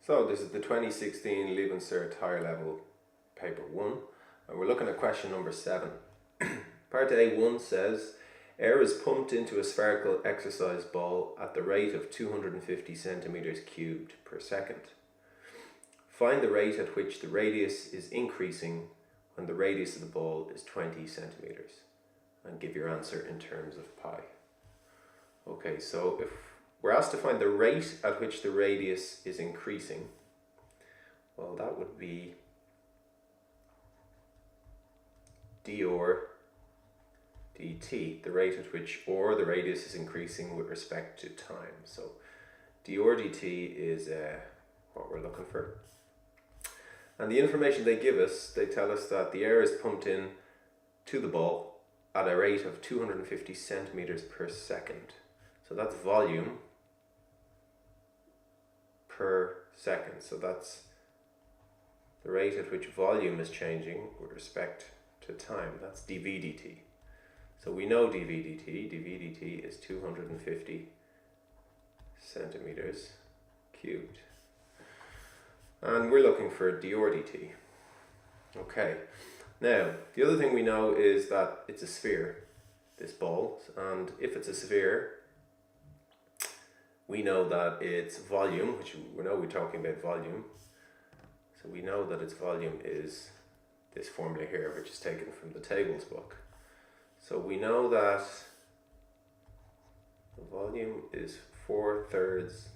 So this is the 2016 Leave Cert Higher Level Paper 1, and we're looking at question number 7. Part A1 says, air is pumped into a spherical exercise ball at the rate of 250 centimeters cubed per second. Find the rate at which the radius is increasing when the radius of the ball is 20 centimeters, and give your answer in terms of pi. Okay, so if we're asked to find the rate at which the radius is increasing, well, that would be dr dt, the rate at which the radius is increasing with respect to time. So dr dt is what we're looking for. And the information they give us, they tell us that the air is pumped in to the ball at a rate of 250 centimeters per second. So that's volume per second. So that's the rate at which volume is changing with respect to time. That's dv dt. So we know dv dt is 250 centimeters cubed. And we're looking for dr dt. Okay, now the other thing we know is that it's a sphere, this ball, and if it's a sphere, we know that its volume, which we know we're talking about volume, so we know that its volume is this formula here, which is taken from the tables book. So we know that the volume is 4/3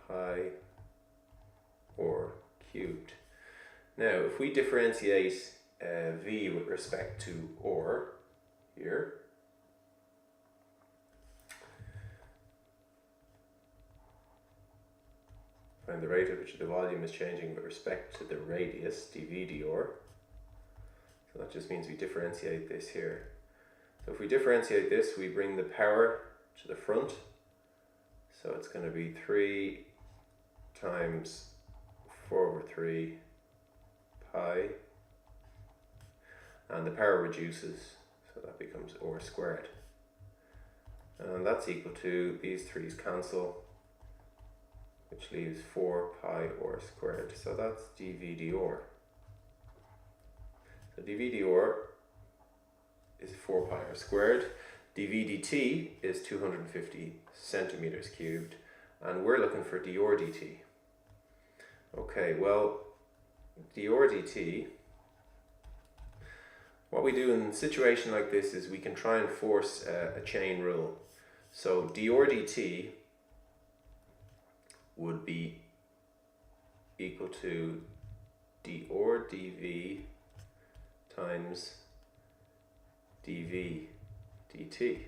pi or cubed. Now, if we differentiate v with respect to or here, find the rate at which the volume is changing with respect to the radius, dv dr. So that just means we differentiate this here. So if we differentiate this, we bring the power to the front. So it's going to be 3 times 4/3 pi, and the power reduces, so that becomes r squared. And that's equal to, these 3's cancel, which leaves 4 pi r squared. So that's dv dr. So dv dr is 4 pi r squared. dv dt is 250 centimeters cubed, and we're looking for dr dt. Okay, well, dr dt, what we do in a situation like this is we can try and force a chain rule. So dr dt would be equal to dr dv times dv dt,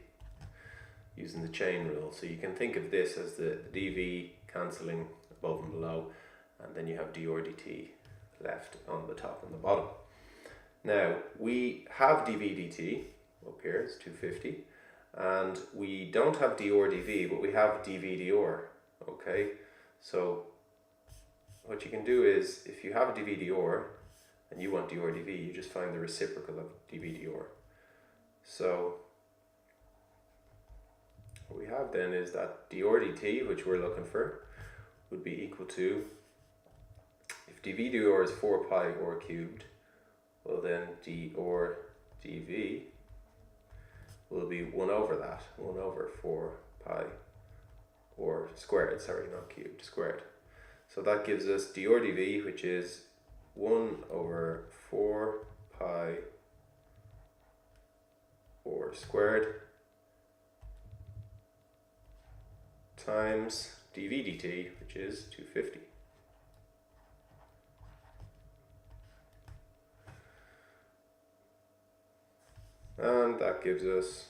using the chain rule. So you can think of this as the dv cancelling above and below, and then you have dr dt left on the top and the bottom. Now, we have dv dt up here, it's 250, and we don't have dr dv, but we have dv dr. Okay, so what you can do is, if you have a dv dr and you want dr dv, you just find the reciprocal of dv dr. So what we have then is that dr dt, which we're looking for, would be equal to, if dv dr is 4 pi r cubed, well then dr dv will be 1 over that, 1 over 4 pi or squared, sorry, not cubed, squared. So that gives us dr dv, which is 1 over 4 pi or squared times dv dt, which is 250. And that gives us,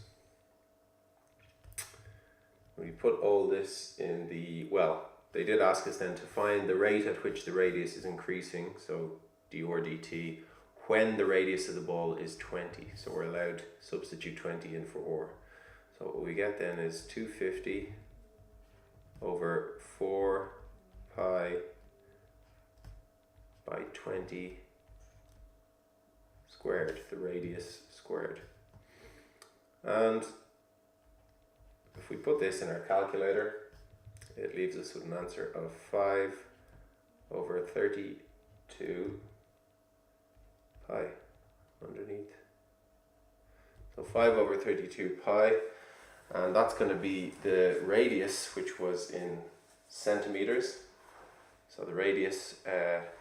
we put all this in the, well, they did ask us then to find the rate at which the radius is increasing, so dr dt, when the radius of the ball is 20. So we're allowed to substitute 20 in for or. So what we get then is 250 over 4 pi by 20 squared, the radius squared. And if we put this in our calculator, it leaves us with an answer of 5 over 32 pi underneath. So 5 over 32 pi, and that's going to be the radius, which was in centimeters. So the radius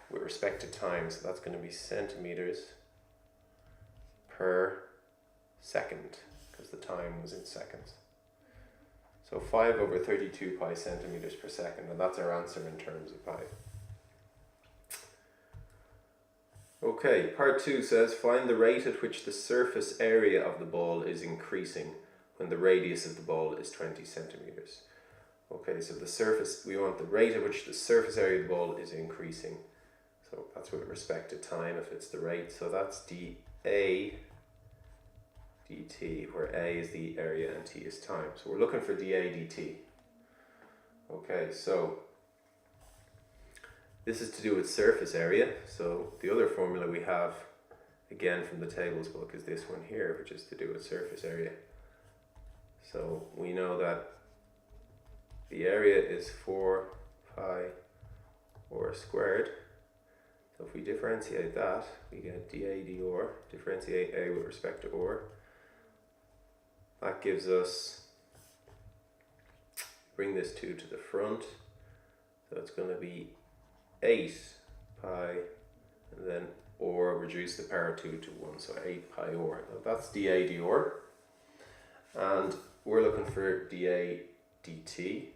with respect to time, so that's going to be centimeters per second, because the time was in seconds. So 5 over 32 pi centimeters per second, and that's our answer in terms of pi. Okay, part 2 says, find the rate at which the surface area of the ball is increasing when the radius of the ball is 20 centimeters. Okay, so the surface, we want the rate at which the surface area of the ball is increasing. So that's with respect to time if it's the rate. So that's dA dt, where A is the area and T is time. So we're looking for dA dt. Okay, so this is to do with surface area. So the other formula we have, again from the tables book, is this one here, which is to do with surface area. So we know that the area is 4 pi r squared. So if we differentiate that, we get dA dr, differentiate A with respect to r. That gives us, bring this 2 to the front, so it's going to be 8 pi, and then or reduce the power 2 to 1, so 8 pi r. Now that's dA dr, and we're looking for dA dt.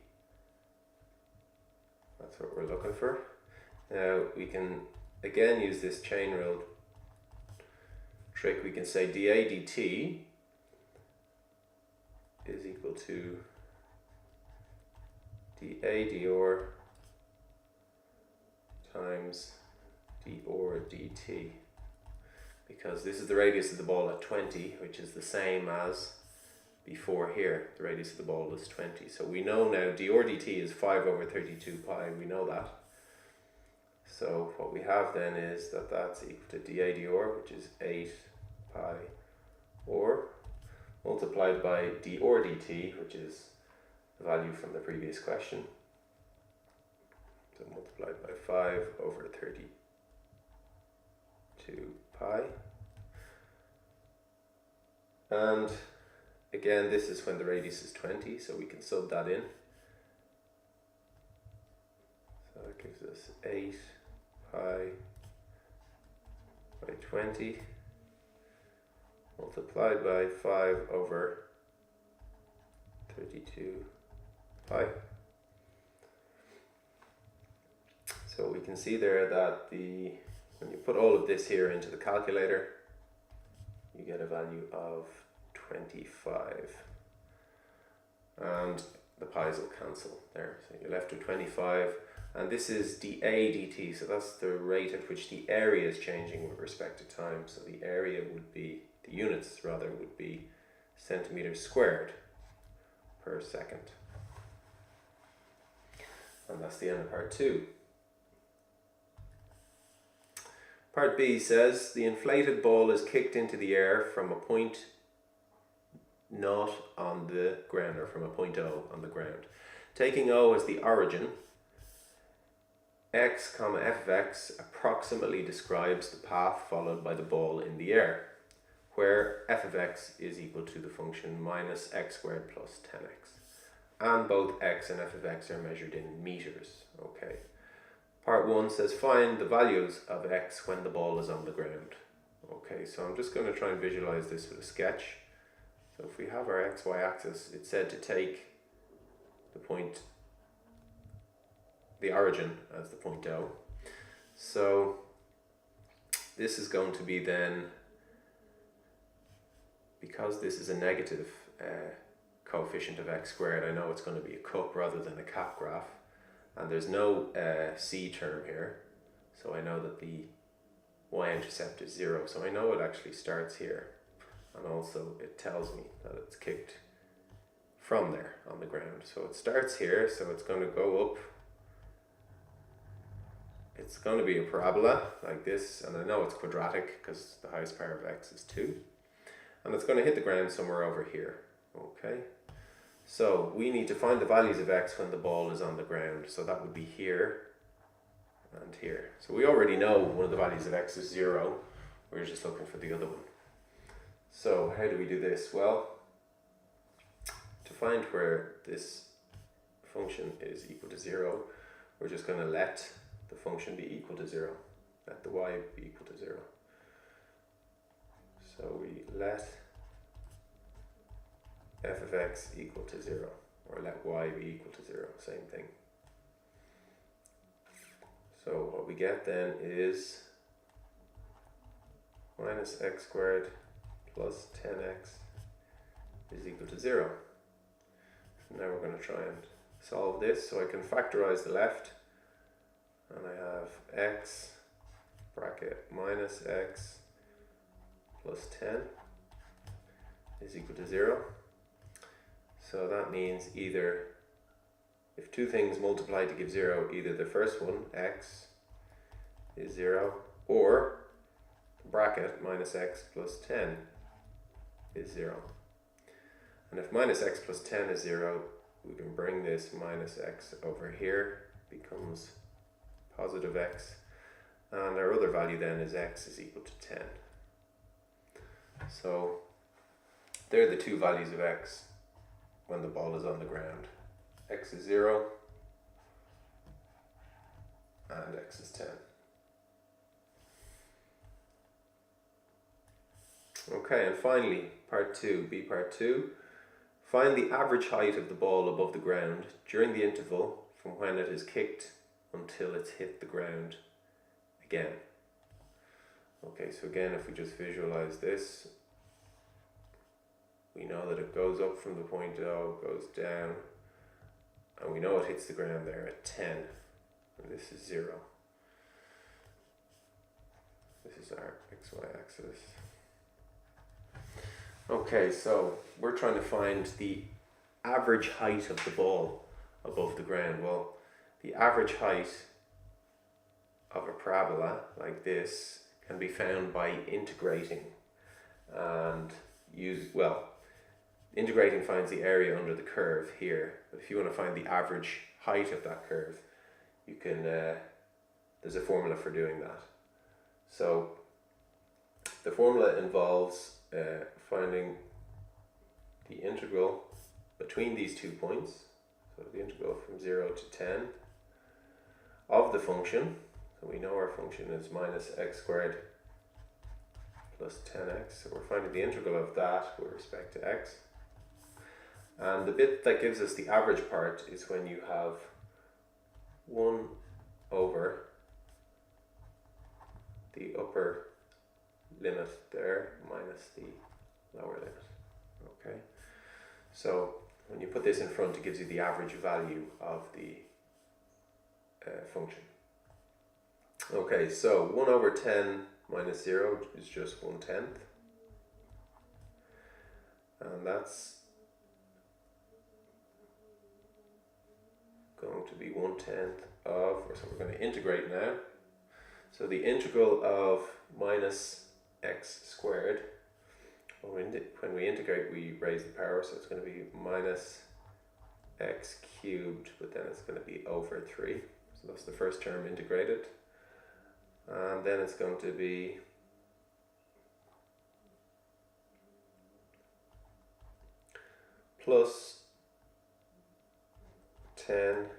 That's what we're looking for. Now we can again use this chain rule trick. We can say dA dt is equal to dA dr times dr dt, because this is the radius of the ball at 20, which is the same as before here. The radius of the ball is 20. So we know now dr dt is 5 over 32 pi, we know that. So what we have then is that that's equal to dA dr, which is 8 pi r, multiplied by dr dt, which is the value from the previous question. So multiplied by 5 over 32 pi. And again, this is when the radius is 20, so we can sub that in. So that gives us 8 pi by 20 multiplied by 5 over 32 pi. So we can see there that when you put all of this here into the calculator, you get a value of 25. And the pi's will cancel there. So you're left with 25. And this is dA dt, so that's the rate at which the area is changing with respect to time. So the area would be, the units rather, would be centimeters squared per second. And that's the end of part 2. Part B says, the inflated ball is kicked into the air from a point not on the ground, or from a point O on the ground. Taking O as the origin, x comma f of x approximately describes the path followed by the ball in the air, where f of x is equal to the function minus x squared plus 10x. And both x and f of x are measured in meters. Okay. Part 1 says find the values of x when the ball is on the ground. Okay, so I'm just going to try and visualize this with a sketch. So if we have our xy axis, it's said to take the point, the origin as the point O. So this is going to be then, because this is a negative coefficient of x squared, I know it's going to be a cup rather than a cap graph. And there's no c term here, so I know that the y-intercept is 0. So I know it actually starts here, and also it tells me that it's kicked from there on the ground. So it starts here, so it's going to go up. It's going to be a parabola like this, and I know it's quadratic because the highest power of x is 2. And it's going to hit the ground somewhere over here. Okay, So we need to find the values of x when the ball is on the ground. So that would be here and here. So we already know one of the values of x is 0. We're just looking for the other one. So how do we do this? Well, to find where this function is equal to 0, we're just going to let the function be equal to 0. Let the y be equal to 0. So we let f of x equal to 0, or let y be equal to 0, same thing. So what we get then is minus x squared plus 10x is equal to 0. So now we're going to try and solve this. So I can factorize the left, and I have x bracket minus x plus 10 is equal to 0. So that means either, if two things multiply to give 0, either the first one, x, is 0, or bracket minus x plus 10 is 0. And if minus x plus 10 is 0, we can bring this minus x over here, becomes positive x, and our other value then is x is equal to 10. So they're the two values of x when the ball is on the ground. X is 0 and x is 10. Okay, and finally, part 2, B part 2. Find the average height of the ball above the ground during the interval from when it is kicked until it's hit the ground again. Okay, so again, if we just visualize this, we know that it goes up from the point O, goes down, and we know it hits the ground there at 10, and this is 0. This is our xy axis. Okay, so we're trying to find the average height of the ball above the ground. Well, the average height of a parabola like this can be found by integrating, and integrating finds the area under the curve here. But if you want to find the average height of that curve, you can, there's a formula for doing that. So the formula involves finding the integral between these 2 points, so the integral from 0 to 10 of the function. So we know our function is minus x squared plus 10x, so we're finding the integral of that with respect to x. And the bit that gives us the average part is when you have 1 over the upper limit there minus the lower limit. Okay, so when you put this in front, it gives you the average value of the function. Okay, so 1 over 10 minus 0 is just 1/10, and that's going to be 1/10 of, so we're going to integrate now. So the integral of minus x squared, when we integrate we raise the power, so it's going to be minus x cubed, but then it's going to be over 3. So that's the first term integrated. And then it's going to be plus 10,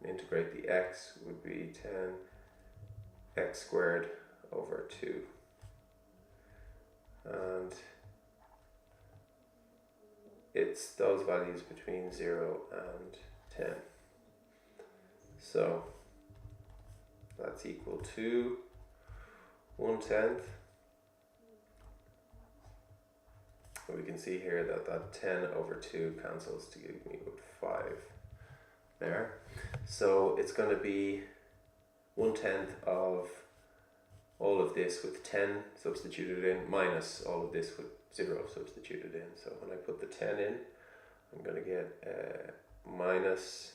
integrate the x would be 10x squared over 2. And it's those values between 0 and 10. So that's equal to 1/10. And we can see here that that 10 over 2 cancels to give me 5 there. So it's going to be 1/10 of all of this with 10 substituted in minus all of this with 0 substituted in. So when I put the 10 in, I'm going to get minus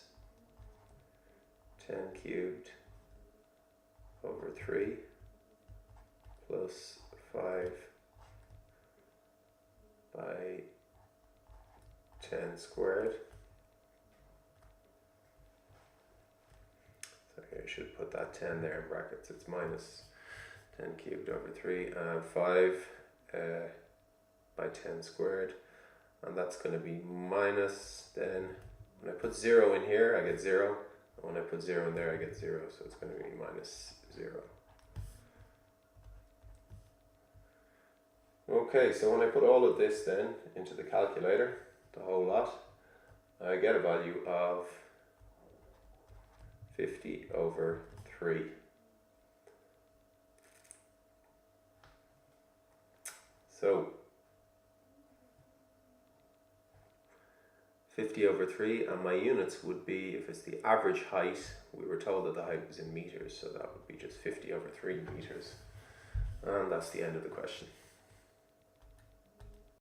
10 cubed over 3 plus 5 by 10 squared. So here I should put that 10 there in brackets. It's minus 10 cubed over 3, and 5 by 10 squared. And that's going to be minus, then when I put 0 in here, I get 0. And when I put 0 in there, I get 0. So it's going to be minus 0. Okay, so when I put all of this then into the calculator, the whole lot, I get a value of 50 over 3. So 50 over 3, and my units would be, if it's the average height, we were told that the height was in meters, so that would be just 50 over 3 meters. And that's the end of the question.